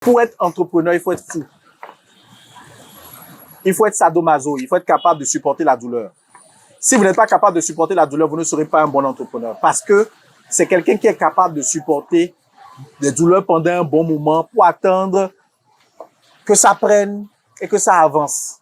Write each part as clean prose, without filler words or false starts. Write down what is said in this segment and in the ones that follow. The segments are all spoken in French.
Pour être entrepreneur, il faut être fou. Il faut être sadomaso. Il faut être capable de supporter la douleur. Si vous n'êtes pas capable de supporter la douleur, vous ne serez pas un bon entrepreneur. Parce que c'est quelqu'un qui est capable de supporter des douleurs pendant un bon moment pour attendre que ça prenne et que ça avance.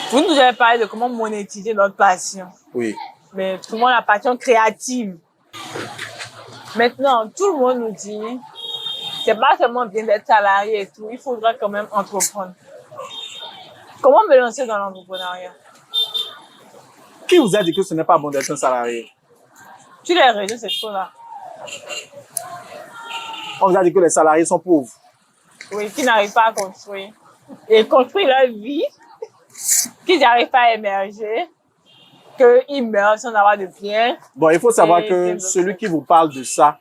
Vous nous avez parlé de comment monétiser notre passion. Oui. Mais comment la passion créative. Maintenant, tout le monde nous dit, c'est pas seulement bien d'être salarié et tout, il faudra quand même entreprendre. Comment me lancer dans l'entrepreneuriat? Qui vous a dit que ce n'est pas bon d'être un salarié? Tu les réseaux, c'est trop là. On vous a dit que les salariés sont pauvres. Oui, qui n'arrivent pas à construire. Et construire leur vie, qu'ils n'arrivent pas à émerger, qu'ils meurent sans avoir de biens. Bon, il faut savoir Et que celui qui vous parle de ça,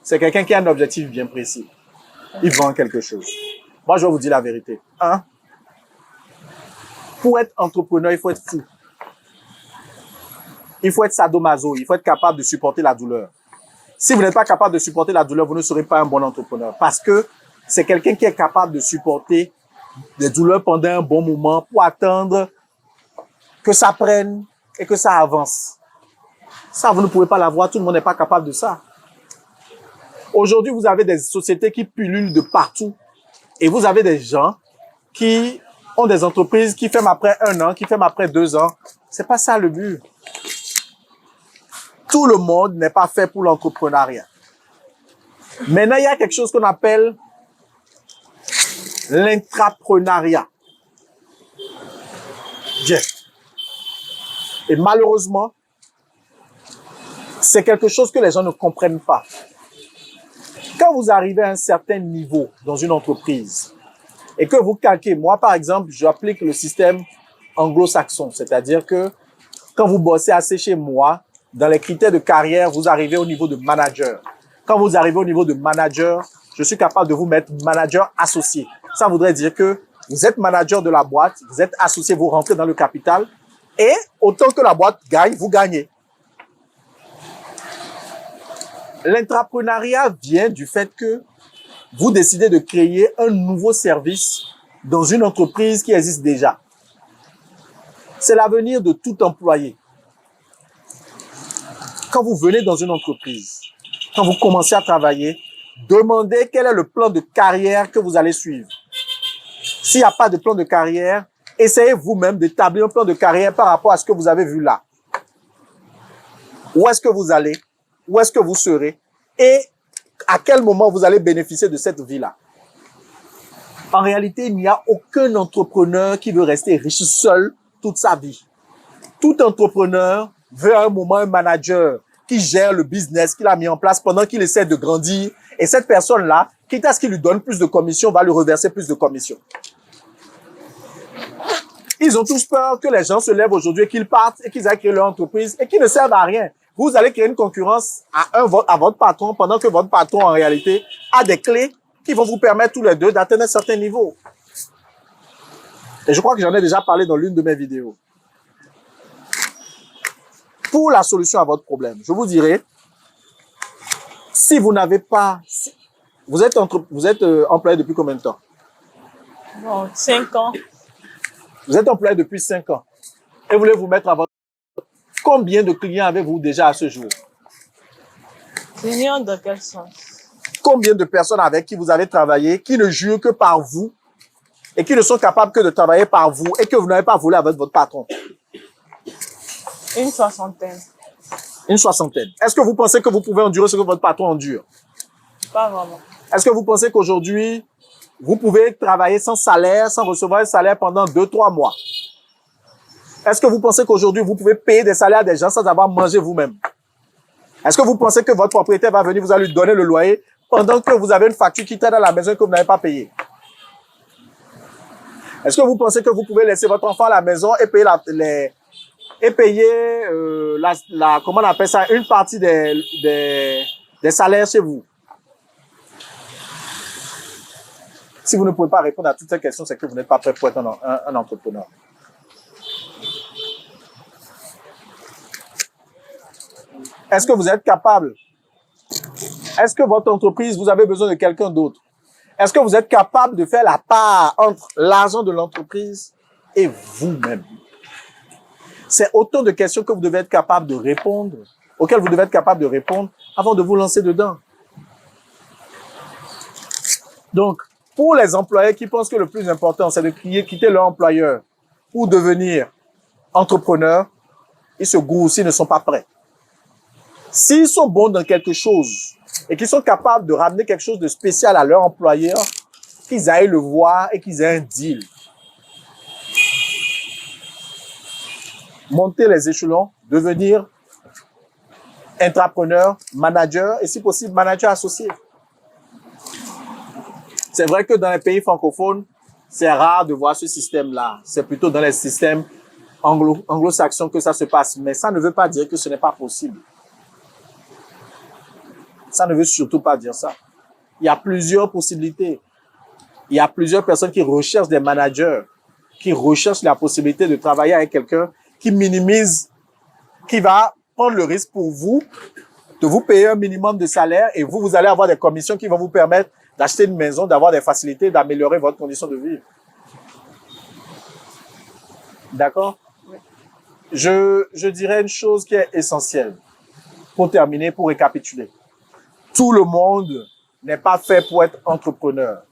c'est quelqu'un qui a un objectif bien précis. Il vend quelque chose. Moi, je vais vous dire la vérité. Pour être entrepreneur, il faut être fou. Il faut être sadomaso. Il faut être capable de supporter la douleur. Si vous n'êtes pas capable de supporter la douleur, vous ne serez pas un bon entrepreneur. Parce que c'est quelqu'un qui est capable de supporter des douleurs pendant un bon moment pour attendre que ça prenne et que ça avance. Ça, vous ne pouvez pas l'avoir. Tout le monde n'est pas capable de ça. Aujourd'hui, vous avez des sociétés qui pullulent de partout. Et vous avez des gens qui ont des entreprises qui ferment après 1 an, qui ferment après 2 ans. C'est pas ça le but. Tout le monde n'est pas fait pour l'entrepreneuriat. Maintenant, il y a quelque chose qu'on appelle l'intrapreneuriat. Bien. Et malheureusement, c'est quelque chose que les gens ne comprennent pas. Quand vous arrivez à un certain niveau dans une entreprise et que vous calquez, moi par exemple, j'applique le système anglo-saxon, c'est-à-dire que quand vous bossez assez chez moi, dans les critères de carrière, vous arrivez au niveau de manager. Quand vous arrivez au niveau de manager, je suis capable de vous mettre manager associé. Ça voudrait dire que vous êtes manager de la boîte, vous êtes associé, vous rentrez dans le capital et autant que la boîte gagne, vous gagnez. L'intrapreneuriat vient du fait que vous décidez de créer un nouveau service dans une entreprise qui existe déjà. C'est l'avenir de tout employé. Quand vous venez dans une entreprise, quand vous commencez à travailler, demandez quel est le plan de carrière que vous allez suivre. S'il n'y a pas de plan de carrière, essayez vous-même d'établir un plan de carrière par rapport à ce que vous avez vu là. Où est-ce que vous allez? Où est-ce que vous serez? Et à quel moment vous allez bénéficier de cette vie-là? En réalité, il n'y a aucun entrepreneur qui veut rester riche seul toute sa vie. Tout entrepreneur veut à un moment un manager qui gère le business qu'il a mis en place pendant qu'il essaie de grandir. Et cette personne-là, quitte à ce qu'il lui donne plus de commission, va lui reverser plus de commission. Ils ont tous peur que les gens se lèvent aujourd'hui et qu'ils partent et qu'ils aillent créer leur entreprise et qu'ils ne servent à rien. Vous allez créer une concurrence à votre patron pendant que votre patron, en réalité, a des clés qui vont vous permettre tous les deux d'atteindre un certain niveau. Et je crois que j'en ai déjà parlé dans l'une de mes vidéos. Pour la solution à votre problème, je vous dirais, si vous n'avez pas... Vous êtes employé depuis combien de temps? Bon, 5 ans. Vous êtes employé depuis 5 ans. Et vous voulez vous mettre à votre... Combien de clients avez-vous déjà à ce jour? Clients dans quel sens? Combien de personnes avec qui vous avez travaillé, qui ne jurent que par vous et qui ne sont capables que de travailler par vous et que vous n'avez pas volé avec votre patron? Une soixantaine. Une soixantaine. Est-ce que vous pensez que vous pouvez endurer ce que votre patron endure? Pas vraiment. Est-ce que vous pensez qu'aujourd'hui, vous pouvez travailler sans salaire, sans recevoir un salaire pendant 2-3 mois? Est-ce que vous pensez qu'aujourd'hui, vous pouvez payer des salaires à des gens sans avoir mangé vous-même? Est-ce que vous pensez que votre propriétaire va venir vous allez lui donner le loyer pendant que vous avez une facture qui traîne à la maison et que vous n'avez pas payé? Est-ce que vous pensez que vous pouvez laisser votre enfant à la maison et payer comment on appelle ça, une partie des salaires chez vous? Si vous ne pouvez pas répondre à toutes ces questions, c'est que vous n'êtes pas prêt pour être un entrepreneur. Est-ce que vous êtes capable? Est-ce que votre entreprise, vous avez besoin de quelqu'un d'autre? Est-ce que vous êtes capable de faire la part entre l'argent de l'entreprise et vous-même? C'est autant de questions que vous devez être capable de répondre, auxquelles vous devez être capable de répondre avant de vous lancer dedans. Donc, pour les employés qui pensent que le plus important, c'est de quitter leur employeur pour devenir entrepreneur, ils se gourrent s'ils ne sont pas prêts. S'ils sont bons dans quelque chose et qu'ils sont capables de ramener quelque chose de spécial à leur employeur, qu'ils aillent le voir et qu'ils aient un deal. Monter les échelons, devenir intrapreneur, manager et si possible manager associé. C'est vrai que dans les pays francophones, c'est rare de voir ce système-là. C'est plutôt dans les systèmes anglo-saxons que ça se passe. Mais ça ne veut pas dire que ce n'est pas possible. Ça ne veut surtout pas dire ça. Il y a plusieurs possibilités. Il y a plusieurs personnes qui recherchent des managers, qui recherchent la possibilité de travailler avec quelqu'un qui minimise, qui va prendre le risque pour vous de vous payer un minimum de salaire et vous allez avoir des commissions qui vont vous permettre d'acheter une maison, d'avoir des facilités, d'améliorer votre condition de vie. D'accord? Oui. Je dirais une chose qui est essentielle. Pour terminer, pour récapituler. Tout le monde n'est pas fait pour être entrepreneur.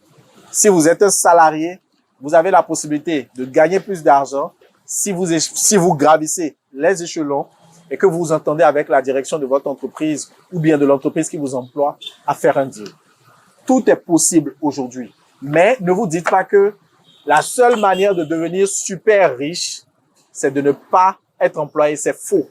Si vous êtes un salarié, vous avez la possibilité de gagner plus d'argent si vous gravissez les échelons et que vous vous entendez avec la direction de votre entreprise ou bien de l'entreprise qui vous emploie à faire un deal. Tout est possible aujourd'hui. Mais ne vous dites pas que la seule manière de devenir super riche, c'est de ne pas être employé. C'est faux.